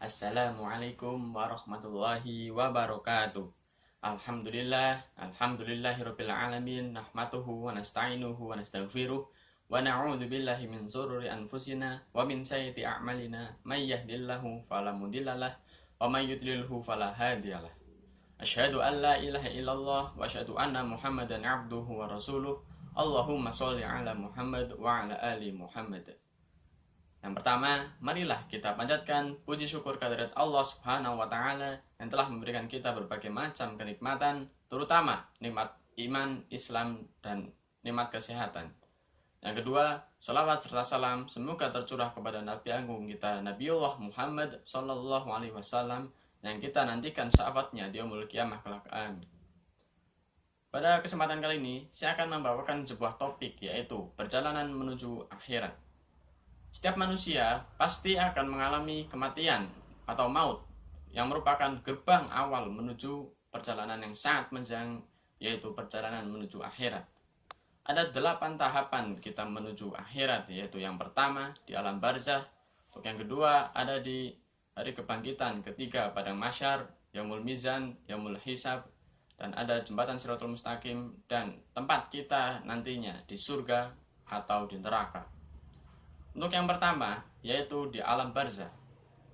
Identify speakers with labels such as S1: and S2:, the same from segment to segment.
S1: Assalamualaikum warahmatullahi wabarakatuh. Alhamdulillahirabbil alamin, nahmaduhu wa nasta'inuhu wa nastaghfiruh wa na'udzu billahi min shururi anfusina wa min sayyiati a'malina may yahdihillahu fala mudhillalah wa may yudlilhu fala hadiyalah. Asyhadu an la ilaha illallah wa asyhadu anna Muhammadan 'abduhu wa rasuluh. Allahumma sholli ala Muhammad wa ala ali Muhammad. Yang pertama, marilah kita panjatkan puji syukur kehadirat Allah Subhanahu wa taala yang telah memberikan kita berbagai macam kenikmatan, terutama nikmat iman, Islam, dan nikmat kesehatan. Yang kedua, sholawat serta salam semoga tercurah kepada Nabi Agung kita Nabiullah Muhammad sallallahu alaihi wasallam yang kita nantikan syafaatnya di yaumul qiyamah kelak. Amin. Pada kesempatan kali ini, saya akan membawakan sebuah topik, yaitu perjalanan menuju akhirat. Setiap manusia pasti akan mengalami kematian atau maut yang merupakan gerbang awal menuju perjalanan yang sangat panjang, yaitu perjalanan menuju akhirat. Ada 8 tahapan kita menuju akhirat, yaitu yang pertama di alam barzah, untuk yang kedua ada di hari kebangkitan, ketiga padang mahsyar, yaumul mizan, yaumul hisab, dan ada jembatan Shirathul Mustaqim, dan tempat kita nantinya di surga atau di neraka. Untuk yang pertama, yaitu di alam barzah.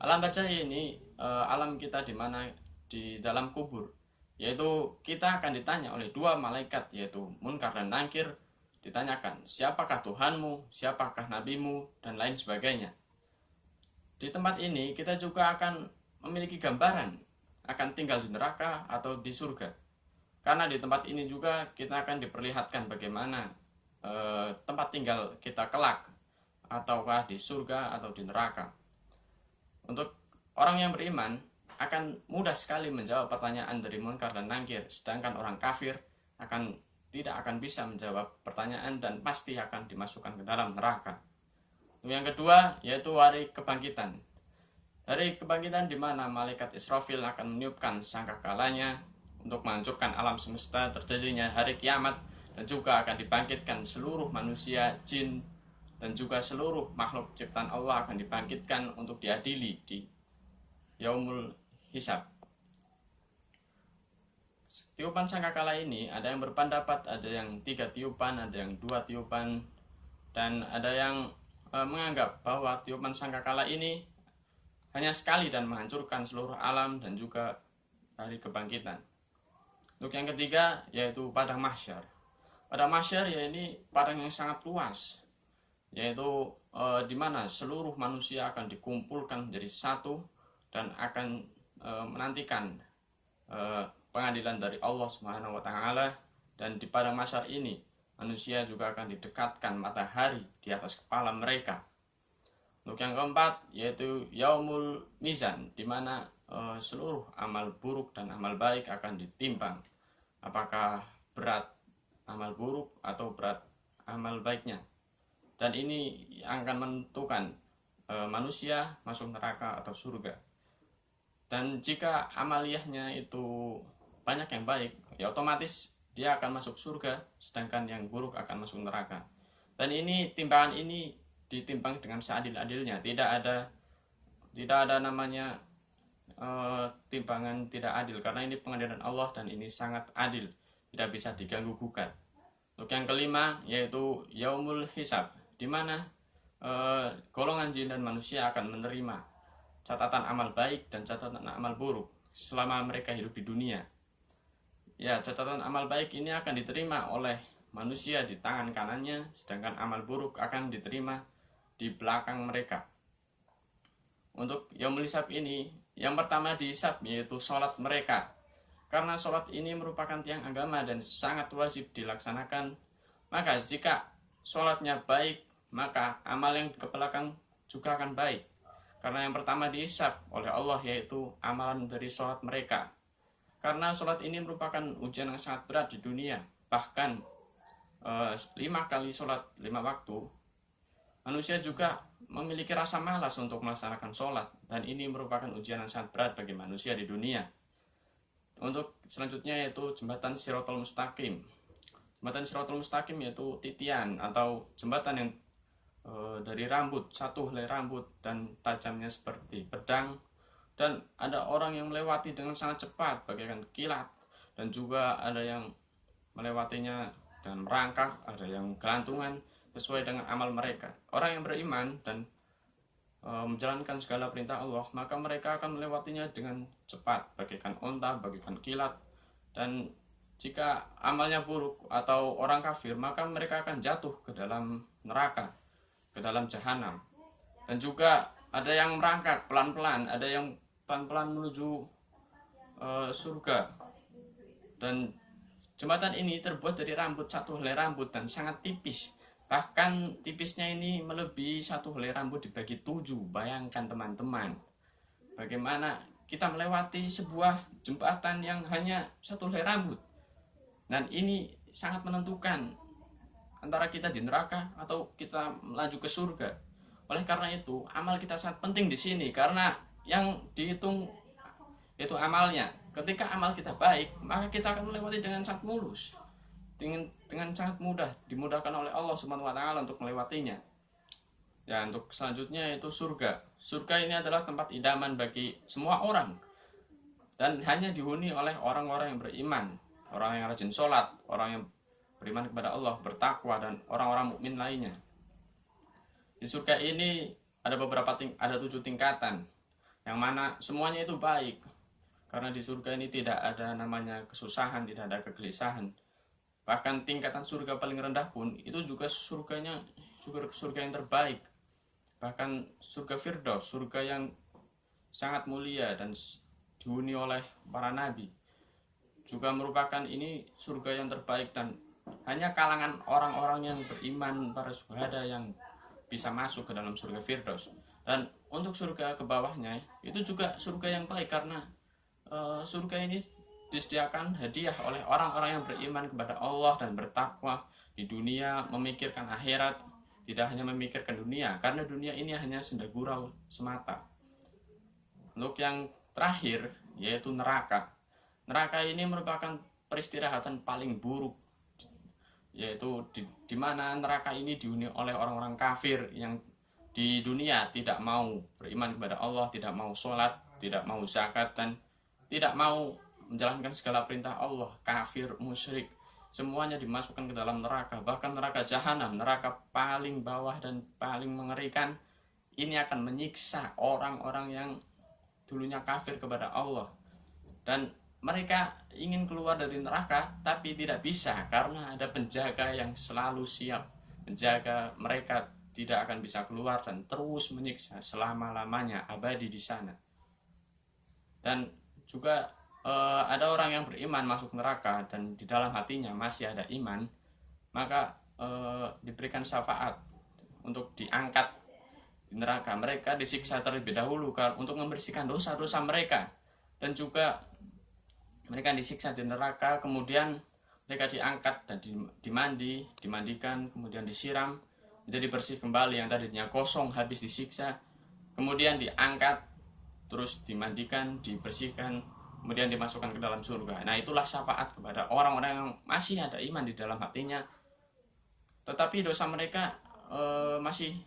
S1: Alam barzah ini alam kita di mana di dalam kubur, yaitu kita akan ditanya oleh 2 malaikat, yaitu Munkar dan Nakir. Ditanyakan, siapakah Tuhanmu, siapakah nabimu, dan lain sebagainya. Di tempat ini kita juga akan memiliki gambaran akan tinggal di neraka atau di surga. Karena di tempat ini juga kita akan diperlihatkan bagaimana tempat tinggal kita kelak, ataukah di surga atau di neraka. Untuk orang yang beriman akan mudah sekali menjawab pertanyaan dari Munkar dan Nakir, sedangkan orang kafir tidak akan bisa menjawab pertanyaan dan pasti akan dimasukkan ke dalam neraka. Yang kedua, yaitu hari kebangkitan. Hari kebangkitan di mana malaikat Israfil akan meniupkan sangkakalanya untuk menghancurkan alam semesta, terjadinya hari kiamat, dan juga akan dibangkitkan seluruh manusia, jin, dan juga seluruh makhluk ciptaan Allah akan dibangkitkan untuk diadili di yaumul hisab. Tiupan sangkakala ini ada yang berpendapat ada yang 3 tiupan, ada yang 2 tiupan, dan ada yang menganggap bahwa tiupan sangkakala ini hanya sekali dan menghancurkan seluruh alam dan juga hari kebangkitan. Untuk yang ketiga, yaitu padang mahsyar. Padang mahsyar ya ini padang yang sangat luas, yaitu di mana seluruh manusia akan dikumpulkan menjadi satu dan akan menantikan pengadilan dari Allah Subhanahu wa taala. Dan di padang mahsyar ini manusia juga akan didekatkan matahari di atas kepala mereka. Untuk yang keempat, yaitu yaumul mizan, di mana seluruh amal buruk dan amal baik akan ditimbang, apakah berat amal buruk atau berat amal baiknya. Dan ini akan menentukan manusia masuk neraka atau surga. Dan jika amaliyahnya itu banyak yang baik, ya otomatis dia akan masuk surga, sedangkan yang buruk akan masuk neraka. Dan ini timbangan ini ditimbang dengan seadil-adilnya, tidak ada namanya timbangan tidak adil, karena ini pengadilan Allah dan ini sangat adil, tidak bisa diganggu gugat. Untuk yang kelima, yaitu yaumul hisab, di mana golongan jin dan manusia akan menerima catatan amal baik dan catatan amal buruk selama mereka hidup di dunia. Ya, catatan amal baik ini akan diterima oleh manusia di tangan kanannya, sedangkan amal buruk akan diterima di belakang mereka. Untuk yaumul hisab ini, yang pertama dihisab yaitu sholat mereka, karena sholat ini merupakan tiang agama dan sangat wajib dilaksanakan. Maka jika sholatnya baik, maka amal yang ke belakang juga akan baik, karena yang pertama dihisab oleh Allah yaitu amalan dari sholat mereka. Karena sholat ini merupakan ujian yang sangat berat di dunia, bahkan 5 kali sholat 5 waktu, manusia juga memiliki rasa malas untuk melaksanakan sholat, dan ini merupakan ujian yang sangat berat bagi manusia di dunia. Untuk selanjutnya yaitu jembatan Shirathul Mustaqim. Jembatan Shirathul Mustaqim yaitu titian atau jembatan yang dari rambut, satu helai rambut dan tajamnya seperti pedang, dan ada orang yang melewati dengan sangat cepat bagaikan kilat, dan juga ada yang melewatinya dan merangkak, ada yang gelantungan sesuai dengan amal mereka. Orang yang beriman dan menjalankan segala perintah Allah, maka mereka akan melewatinya dengan cepat bagaikan onta, bagaikan kilat. Dan jika amalnya buruk atau orang kafir, maka mereka akan jatuh ke dalam neraka, ke dalam jahanam. Dan juga ada yang merangkak pelan-pelan, ada yang pelan-pelan menuju surga. Dan jembatan ini terbuat dari rambut, satu helai rambut, dan sangat tipis. Bahkan tipisnya ini melebihi satu helai rambut dibagi 7. Bayangkan teman-teman, bagaimana kita melewati sebuah jembatan yang hanya satu helai rambut. Dan ini sangat menentukan antara kita di neraka atau kita melaju ke surga. Oleh karena itu, amal kita sangat penting di sini, karena yang dihitung itu amalnya. Ketika amal kita baik, maka kita akan melewati dengan sangat mulus, dengan sangat mudah, dimudahkan oleh Allah Subhanahu wa taala untuk melewatinya. Ya, untuk selanjutnya itu surga. Surga ini adalah tempat idaman bagi semua orang, dan hanya dihuni oleh orang-orang yang beriman, orang yang rajin sholat, orang yang beriman kepada Allah, bertakwa, dan orang-orang mukmin lainnya. Di surga ini ada 7 tingkatan, yang mana semuanya itu baik, karena di surga ini tidak ada namanya kesusahan, tidak ada kegelisahan. Bahkan tingkatan surga paling rendah pun itu juga surga yang terbaik. Bahkan surga Firdaus, surga yang sangat mulia dan dihuni oleh para nabi, juga merupakan ini surga yang terbaik, dan hanya kalangan orang-orang yang beriman, para syuhada, yang bisa masuk ke dalam surga Firdaus. Dan untuk surga ke bawahnya itu juga surga yang baik, karena surga ini disediakan hadiah oleh orang-orang yang beriman kepada Allah dan bertakwa di dunia, memikirkan akhirat, tidak hanya memikirkan dunia, karena dunia ini hanya senda gurau semata. Untuk yang terakhir yaitu neraka. Neraka ini merupakan peristirahatan paling buruk, yaitu di mana neraka ini dihuni oleh orang-orang kafir yang di dunia tidak mau beriman kepada Allah, tidak mau sholat, tidak mau zakat, dan tidak mau menjalankan segala perintah Allah. Kafir, musyrik, semuanya dimasukkan ke dalam neraka. Bahkan neraka jahanam, neraka paling bawah dan paling mengerikan, ini akan menyiksa orang-orang yang dulunya kafir kepada Allah. Dan mereka ingin keluar dari neraka, tapi tidak bisa, karena ada penjaga yang selalu siap menjaga mereka tidak akan bisa keluar dan terus menyiksa selama-lamanya, abadi di sana. Dan juga ada orang yang beriman masuk neraka dan di dalam hatinya masih ada iman, maka diberikan syafaat untuk diangkat di neraka. Mereka disiksa terlebih dahulu untuk membersihkan dosa-dosa mereka, dan juga mereka disiksa di neraka, kemudian mereka diangkat dan dimandikan, kemudian disiram menjadi bersih kembali, yang tadinya kosong habis disiksa, kemudian diangkat, terus dimandikan, dibersihkan, kemudian dimasukkan ke dalam surga. Nah, itulah syafaat kepada orang-orang yang masih ada iman di dalam hatinya, tetapi dosa mereka masih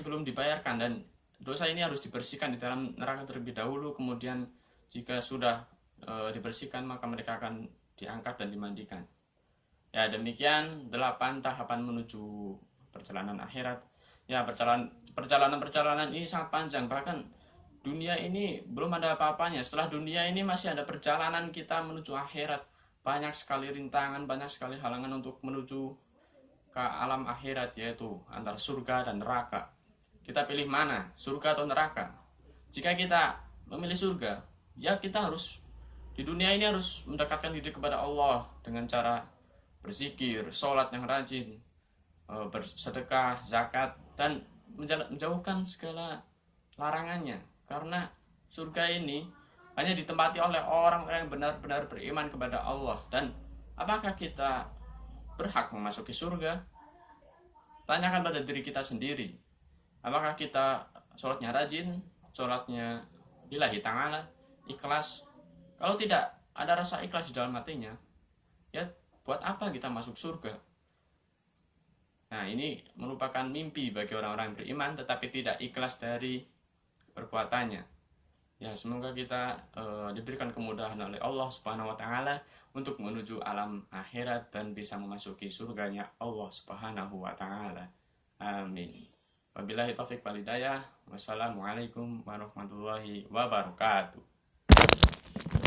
S1: belum dibayarkan, dan dosa ini harus dibersihkan di dalam neraka terlebih dahulu. Kemudian jika sudah dibersihkan, maka mereka akan diangkat dan dimandikan. Ya, demikian 8 tahapan menuju perjalanan akhirat. Ya, perjalanan ini sangat panjang, bahkan dunia ini belum ada apa-apanya. Setelah dunia ini masih ada perjalanan kita menuju akhirat. Banyak sekali rintangan, banyak sekali halangan untuk menuju ke alam akhirat, yaitu antara surga dan neraka. Kita pilih mana, surga atau neraka? Jika kita memilih surga, ya kita harus di dunia ini harus mendekatkan diri kepada Allah dengan cara berzikir, sholat yang rajin, bersedekah, zakat, dan menjauhkan segala larangannya. Karena surga ini hanya ditempati oleh orang-orang yang benar-benar beriman kepada Allah. Dan apakah kita berhak memasuki surga? Tanyakan pada diri kita sendiri. Apakah kita sholatnya rajin, sholatnya lillahi ta'ala, ikhlas? Kalau tidak ada rasa ikhlas di dalam hatinya, ya buat apa kita masuk surga? Nah, ini merupakan mimpi bagi orang-orang beriman tetapi tidak ikhlas dari perbuatannya. Ya, semoga kita diberikan kemudahan oleh Allah Subhanahu wa taala untuk menuju alam akhirat dan bisa memasuki surganya Allah Subhanahu wa taala. Amin. Wabillahi taufik wal hidayah. Wassalamualaikum warahmatullahi wabarakatuh.